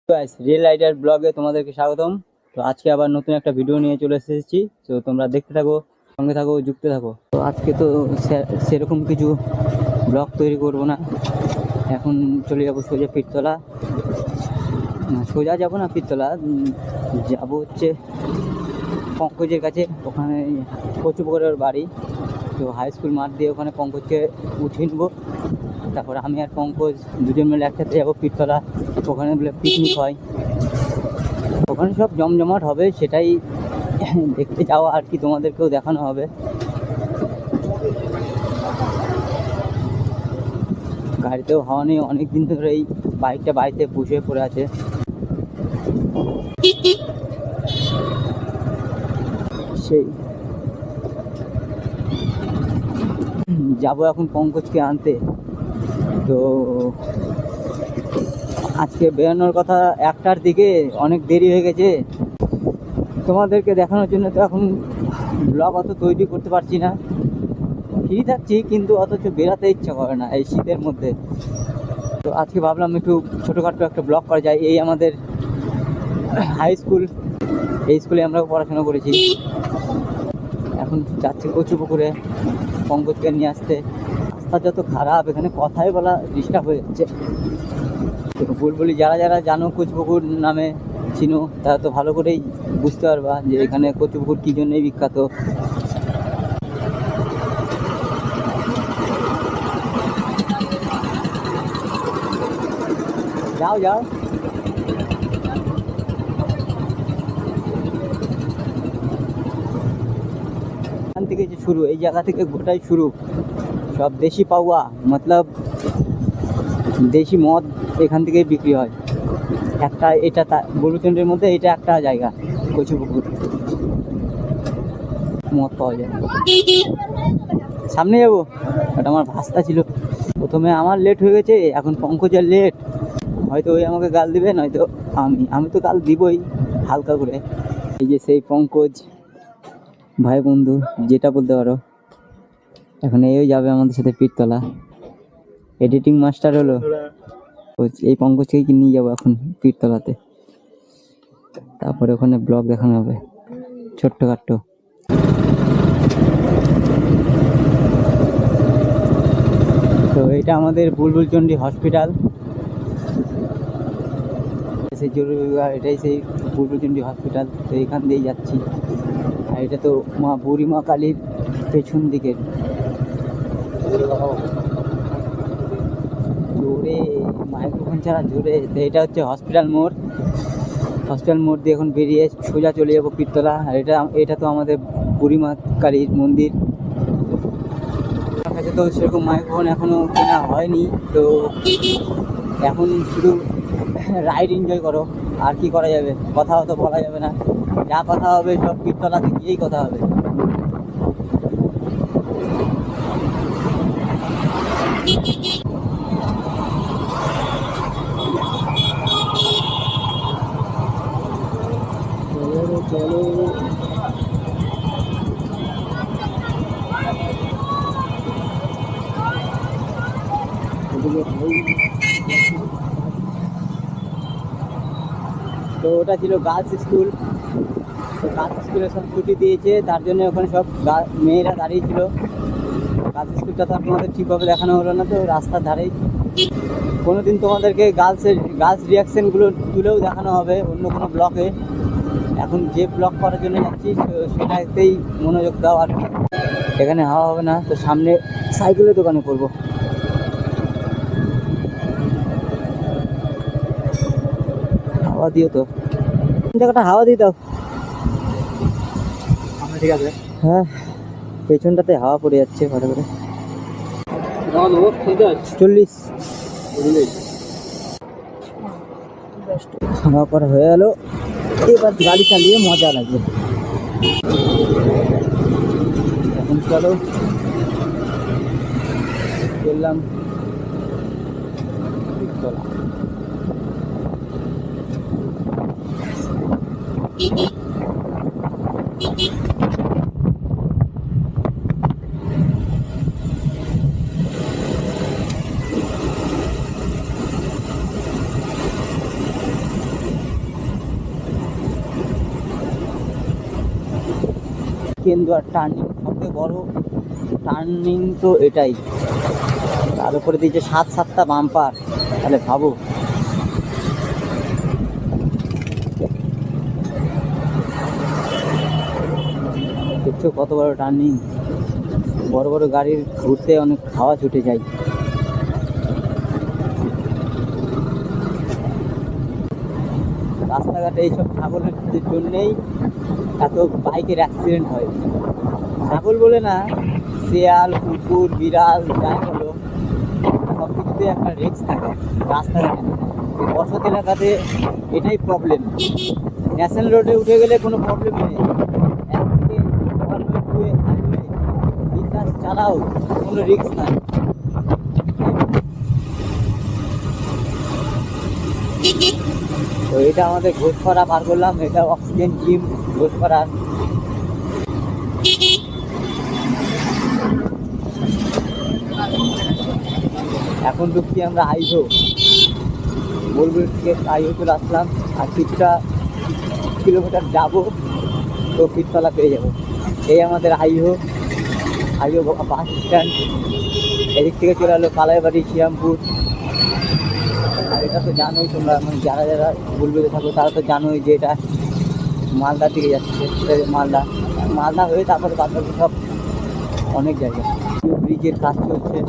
Guys real rider ব্লগে তোমাদেরকে স্বাগতম। তো আজকে আবার নতুন একটা ভিডিও নিয়ে চলে এসেছি। তো তোমরা দেখতে থাকো, সঙ্গে থাকো, যুক্ত থাকো। তো আজকে তো সেরকম কিছু ব্লগ তৈরি করব না। এখন চলে যাবো সোজা পীরতলা। সোজা যাবো না পীরতলা, যাবো হচ্ছে পঙ্কজের কাছে। ওখানে কচুপুকুরের বাড়ি। তো হাই স্কুল মাঠ দিয়ে ওখানে পঙ্কজকে উঠিয়ে নেবো। তারপর আমি আর পঙ্কজ দুজন মিলে একসাথে যাবো পীরতলা। ওখানে বলে পিকনিক হয়, ওখানে সব জমজমাট হবে, সেটাই দেখতে যাওয়া আর কি, তোমাদেরকেও দেখানো হবে। গাড়িতেও হাওয়া নেই, অনেকদিন ধরে এই বাইকটা বাড়িতে বসে পড়ে আছে। সেই যাবো এখন পঙ্কজকে আনতে। তো আজকে বেরোনোর কথা 1টার দিকে, অনেক দেরি হয়ে গেছে। তোমাদেরকে দেখানোর জন্য তো এখন ব্লগ অত তৈরি করতে পারছি না। ফ্রি থাকছি কিন্তু অথচ বেরাতে ইচ্ছা করে না এই শীতের মধ্যে। তো আজকে ভাবলাম একটু ছোটোখাটো একটা ব্লগ করা যায়। এই আমাদের হাই স্কুল, এই স্কুলে আমরা পড়াশোনা করেছি। এখন যাচ্ছি কচুপুকুরে পঙ্কজকে নিয়ে আসতে। রাস্তা যত খারাপ, এখানে কথাই বলা ডিস্টার্ব হয়ে যাচ্ছে। তো বুলবুলি যারা যারা জানো কচুপুকুর নামে চিনো, তারা তো ভালো করেই বুঝতে পারবা যে এখানে কচুপুকুর কী জন্যই বিখ্যাত। যাও যাও, এখান থেকে যে শুরু, এই জায়গা থেকে গোটাই শুরু। সব দেশি পাওয়া, মতলব দেশি মদ এখান থেকেই বিক্রি হয়। একটা এটা বলুচন্ডের মধ্যে এটা একটা জায়গা, কচুপুকুর, মদ পাওয়া যায়। সামনে যাবো, ওটা আমার ভাস্তা ছিল। প্রথমে আমার লেট হয়ে গেছে, এখন পঙ্কজের লেট। হয়তো ওই আমাকে গাল দিবে, নয়তো আমি তো গাল দিবই হালকা করে। এই যে সেই পঙ্কজ ভাই বন্ধু, যেটা বলতে পারো। এখন এই যাবে আমাদের সাথে পীরতলা, এডিটিং মাস্টার হলো। এই পঙ্কজকেই নিয়ে যাবো এখন পীরতলাতে, তারপরে ওখানে ব্লগ দেখানো হবে ছোট্টখাট্টো। তো এটা আমাদের বুলবুলচন্ডী হসপিটাল, সেই জরুরি বিভাগ, এটাই সেই বুলবুলচন্ডী হসপিটাল। তো এখান দিয়েই যাচ্ছি। আর এটা তো মা বুড়িমা কালীর পেছন দিকের। জোরে মাইক্রোফোন ছাড়া জোরে। তো এটা হচ্ছে হসপিটাল মোড়। হসপিটাল মোড় দিয়ে এখন বেরিয়ে সোজা চলে যাবো পীরতলা। আর এটা তো আমাদের বুড়িমা কালীর মন্দির। আমার কাছে তো সেরকম মাইক্রোফোন এখনও কেনা হয়নি, তো এখন শুধু রাইড এনজয় করো। আর কি করা যাবে, কথাও তো বলা যাবে না। যা কথা হবে সব পীরতলাতে গিয়েই কথা হবে। চলো তো ওটা ছিল গার্লস স্কুল। তো গার্লস স্কুলে সব ছুটি দিয়েছে, তার জন্য ওখানে সব মেয়েরা দাঁড়িয়ে ছিল। গার্লস স্কুলটা তো তোমাদের ঠিকভাবে দেখানো হলো না, তো রাস্তার ধারেই। কোনোদিন তোমাদেরকে গার্লস রিয়াকশানগুলো তুলেও দেখানো হবে অন্য কোনো ব্লকে। এখন যে ব্লগ করার জন্য যাচ্ছি সেটাতেই মনোযোগ দাও। আর এখানে হাওয়া হবে না, তো সামনে সাইকেলের দোকানে করবো। হাওয়া দিও তো, জায়গাটা হাওয়া দিয়ে দাও। ঠিক আছে, হ্যাঁ, পেছনটাতে হাওয়া পড়ে যাচ্ছে ভালো করে। 40 খাওয়া করা হয়ে গেল, এবার গাড়ি চালিয়ে মজা লাগবে। এখন চলো চললাম পীরতলা। কেন্দুয়ার টার্নিং, সবথেকে বড় টার্নিং তো এটাই। তার উপরে দিয়েছে 7-7টা বাম্পার, তাহলে ভাবো। দেখছো কত বড় টার্নিং, বড় বড় গাড়ির ঘুরতে অনেক হাওয়া ছুটে যায়। রাস্তাঘাটে এইসব ছাগলের জন্যেই এত বাইকের অ্যাক্সিডেন্ট হয়। ছাগল বলে না, শেয়াল, কুকুর, বিড়াল যাই হলো, সব কিছুতে একটা রিস্ক থাকে রাস্তাঘাটে। বসত এলাকাতে এটাই প্রবলেম। ন্যাশনাল রোডে উঠে গেলে কোনো প্রবলেমই নেই, একদিকে হাইওয়ে বিন্দাস চালাও, কোনো রিস্ক নাই। তো এটা আমাদের ঘোষপাড়া পার করলাম, এটা অক্সিজেন জিম ঘোষপাড়ার। এখন ঢুকছি আমরা আইহো, বোলপুর থেকে আইহো চলে আসলাম। আর 3টা কিলোমিটার যাবো তো পীরতলা পেয়ে যাবো। এই আমাদের আইহো বাস স্ট্যান্ড। এদিক থেকে চলে এলো কালাইবাড়ি, শ্রীরামপুর। আর এটা তো জানোই তোমরা, মানে যারা যারা বুলবুলে থাকো তারা তো জানোই যে এটা মালদার দিকে যাচ্ছে। মালদা হয়ে তারপরে বাদবাকি সব অনেক জায়গা। ব্রিজের কাজ চলছে।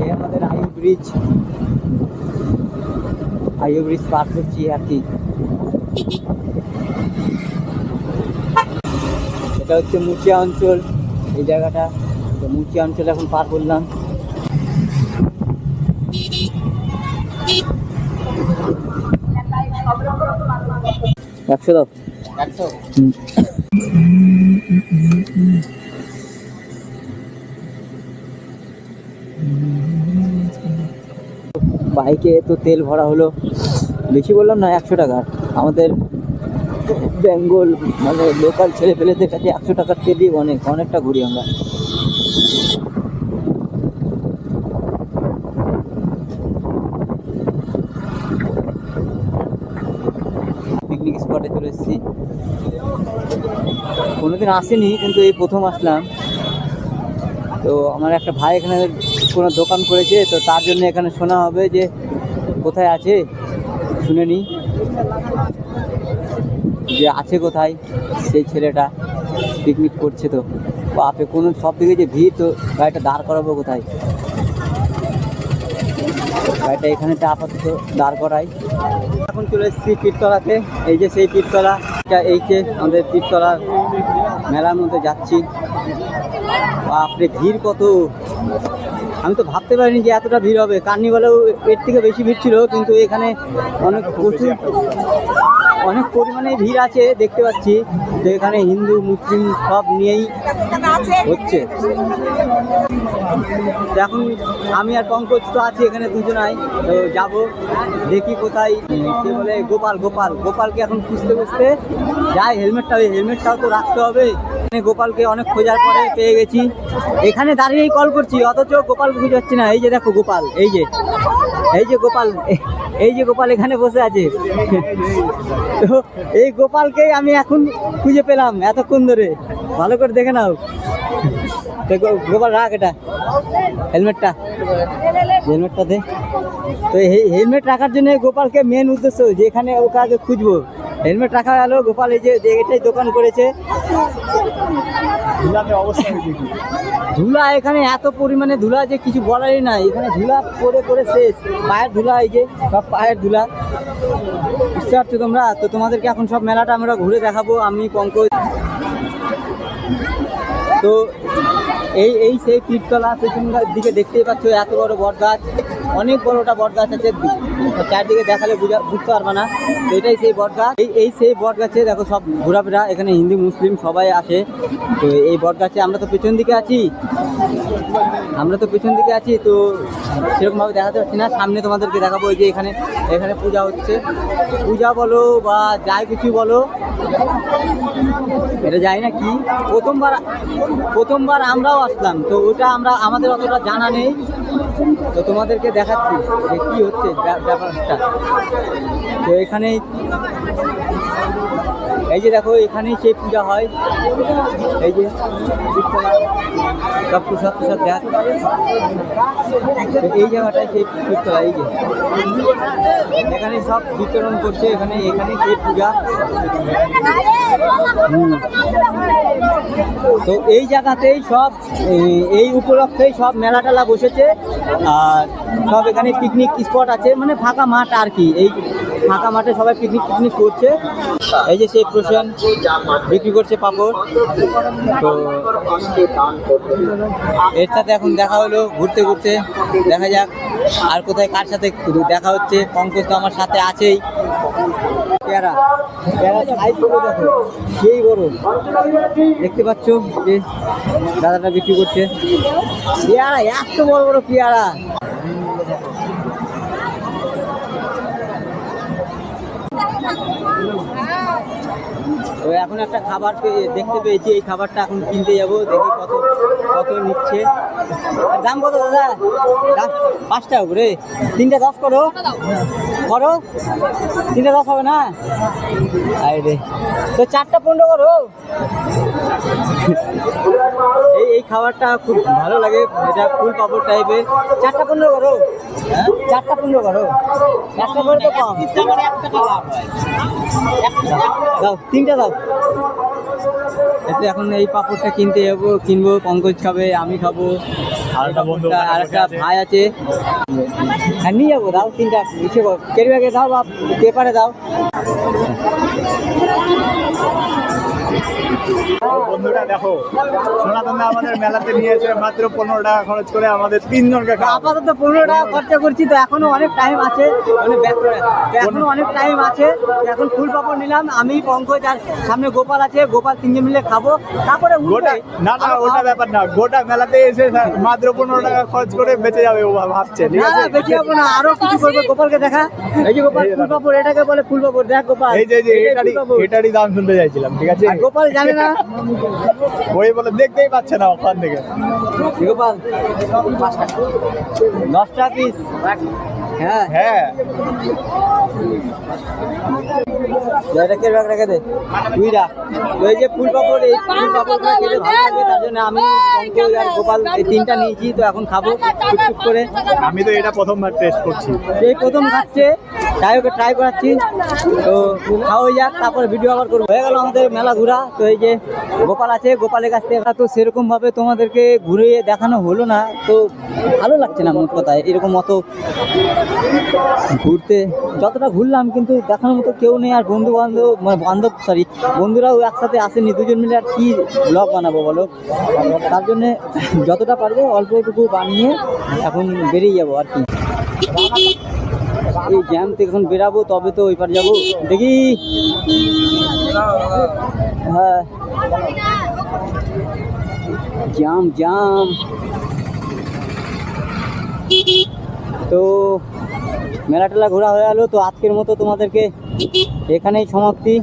এই আমাদের আইও ব্রিজ পার করছি আর কি। এটা হচ্ছে মুচিয়া অঞ্চল, এই জায়গাটা। তো মুচিয়া অঞ্চল এখন পার করলাম। একশো দাও, 100। বাইকে তো তেল ভরা হলো, বেশি বললাম না, 100 টাকার। আমাদের বেঙ্গল মানে লোকাল ছেলে পেলেদের কাছে 100 টাকার তেলই অনেকটা ঘুরি আমরা। পিকনিক স্পটে চলে এসেছি, কোনোদিন আসেনি কিন্তু এই প্রথম আসলাম। তো আমার একটা ভাই এখানে কোনো দোকান করেছে, তো তার জন্য এখানে শোনা হবে যে কোথায় আছে, শুনে নি যে আছে কোথায় সেই ছেলেটা পিকনিক করছে। তো বাপে কোনো সব দিকে যে ভিড়, তো গাড়িটা দাঁড় করাবো কোথায়? গাড়িটা এখানে আপাতত দাঁড় করাই। এখন চলে এসেছি পীরতলাতে। এই যে সেই পীরতলা, এই যে আমাদের পীরতলার মেলার মধ্যে যাচ্ছি। বাপরে ভিড় কত! আমি তো ভাবতে পারিনি যে এতটা ভিড় হবে। কার্নিভালেও এর থেকে বেশি ভিড় ছিল, কিন্তু এখানে অনেক পরিমাণে ভিড় আছে দেখতে পাচ্ছি। তো এখানে হিন্দু মুসলিম সব নিয়েই হচ্ছে। এখন আমি আর পঙ্কজ তো আছি এখানে দুজনাই। তো যাবো, দেখি কোথায় কে বলে গোপালকে এখন খুঁজতে যাই। হেলমেটটাও তো রাখতে হবে। গোপালকে অনেক খোঁজার পরে পেয়ে গেছি। এখানে দাঁড়িয়েই কল করছি, অথচ গোপাল খুঁজে পাচ্ছি না। এই যে দেখো গোপাল, এই যে গোপাল এখানে বসে আছে। তো এই গোপালকেই আমি এখন খুঁজে পেলাম এতক্ষণ ধরে। ভালো করে দেখে নাও। গোপাল রাখ এটা, হেলমেটটা দে। তো এই হেলমেট রাখার জন্য গোপালকে মেন উদ্দেশ্য যে এখানে ওকে আগে খুঁজবো। হেলমেট রাখা গেল, গোপাল এই যে এটাই দোকান করেছে। ধুলা এখানে এত পরিমাণে ধুলা যে কিছু বলারই নাই। এখানে ধুলা পরে শেষ, পায়ের ধুলা, এই যে সব পায়ের ধুলা। বুঝতে পারছো তোমরা? তো তোমাদেরকে এখন সব মেলাটা আমরা ঘুরে দেখাবো, আমি পঙ্কজ। তো এই সেই পীরতলা পেছনটার দিকে দেখতেই পাচ্ছ এত বড় বট গাছ, অনেক বড়টা বট গাছ আছে। চারদিকে দেখালে বুঝতে পারবে না। তো এটাই সেই বট গাছ, এই সেই বট গাছে দেখো সব ঘোরাফেরা, এখানে হিন্দু মুসলিম সবাই আসে। তো এই বট গাছে আমরা তো পেছন দিকে আছি, তো সেরকমভাবে দেখাতে পারছি না। সামনে তোমাদেরকে দেখাবো যে এখানে পূজা হচ্ছে, পূজা বলো বা যাই কিছু বলো, এটা যাই না কি প্রথমবার আমরাও আসলাম, তো ওটা আমাদের অতটা জানা নেই। তো তোমাদেরকে দেখাচ্ছি যে কী হচ্ছে ব্যাপারটা। তো এখানেই এই যে দেখো, এখানেই সেই পূজা হয়। এই যে সব প্রসাদ দেখ, এই জায়গাটায় সেই পীরতলা, এই যে এখানে সব বিতরণ করছে, এখানে সেই পূজা। তো এই জায়গাতেই সব এই উপলক্ষেই সব মেলা টেলা বসেছে, আর সব এখানে পিকনিক স্পট আছে, মানে ফাঁকা মাঠ আর কি। এই ফাঁকা মাঠে সবাই পিকনিক করছে। এই যে সেই প্রসেন বিক্রি করছে পাপড়। তো এর সাথে এখন দেখা হলো, ঘুরতে দেখা যাক আর কোথায় কার সাথে দেখা হচ্ছে। পঙ্কজ তো আমার সাথে আছেই। পেয়ারা সাইজ করে দেখো, সেই বড়, দেখতে পাচ্ছ যে দাদাটা বিক্রি করছে পেয়ারা, এত বড় পেয়ারা। তো এখন একটা খাবার দেখতে পেয়েছি, এই খাবারটা এখন কিনতে যাবো, দেখি কত নিচ্ছে। দাম কত দাদা? 5 টাকা করে, 3টা 10 করো, 3টা 10 হবে না? আরে তো 4টা 15 করো। এই খাবারটা খুব ভালো লাগে, এটা ফুল পাপড় টাইপের। 4টা 15 করো, 4টা 15 করো, 1টা করে তো কম, দাও 3টা দাও। এতে এখন এই পাপড়টা কিনবো, পঙ্কজ খাবে, আমি খাবো, আর একটা ভাই আছে, হ্যাঁ নিয়ে যাবো। দাও 3টা, ক্যারি ব্যাগে দাও বা পেপারে দাও। বন্ধুরা দেখো, সনাতন আমাদের মেলাতে নিয়েছে মাত্র 15 টাকা খরচ করে আমাদের 3 জনকে। আপাতত 15 টাকা খরচা করছি, তো এখনো অনেক টাইম আছে, এখন ফুল পাপড় নিলাম আমি, পঙ্কজ, আর সামনে গোপাল আছে, গোপাল 3 জন মিলে খাবো, তারপরে না ওটা ব্যাপার না, গোটা মেলাতে এসে মাত্র 15 টাকা খরচ করে বেঁচে যাবে ও ভাবছে। ঠিক আছে, বেঁচে যাবো না, আরো কিছু করবে। গোপালকে দেখা, এই যে গোপাল ফুল পাপড়, এটাকে বলে ফুল পাপড়। দেখ গোপাল, এই যে এটারই দাম শুনতে চাইছিলাম। ঠিক আছে, গোপাল জানে না, ওই বলে দেখতেই পাচ্ছে না ওখান থেকে। গোপাল 10 টাকা পিস। হ্যাঁ রেখে দে তুই রাখ। ওই যে ফুল পাপড়, এই ফুল পাপড়গুলো খেতে ভালো লাগে, তার জন্য আমি, পঙ্কজ আর গোপাল এই 3টা নিয়েছি। তো এখন খাবো টুকটুক করে। আমি তো এটা প্রথমবার টেস্ট করছি, এই প্রথম খাচ্ছে, তাই ওকে ট্রাই করাচ্ছি। তো খাওয়া যাক, তারপরে ভিডিও আবার করবো। হয়ে গেল আমাদের মেলা ঘোরা। তো এই যে গোপাল আছে, গোপালের কাছ থেকে তো সেরকমভাবে তোমাদেরকে ঘুরিয়ে দেখানো হলো না, তো ভালো লাগছে না মোট কথায়। এরকম অত ঘুরতে যতটা ঘুরলাম, কিন্তু দেখানোর মতো কেউ নেই। আর বন্ধুরাও একসাথে আসেনি, 2 জন মিলে আর কি ব্লগ বানাবো বলো। তার জন্যে যতটা পারবে অল্পটুকু বানিয়ে এখন বেরিয়ে যাবো আর কি। এই জ্যাম থেকে এখন বেরাবো, তবে তো ওই পার যাবো, দেখি। হ্যাঁ, জাম। তো মেলা টেলা ঘোরা হয়ে গেলো। তো আজকের মতো তোমাদেরকে এখানেই সমাপ্তি।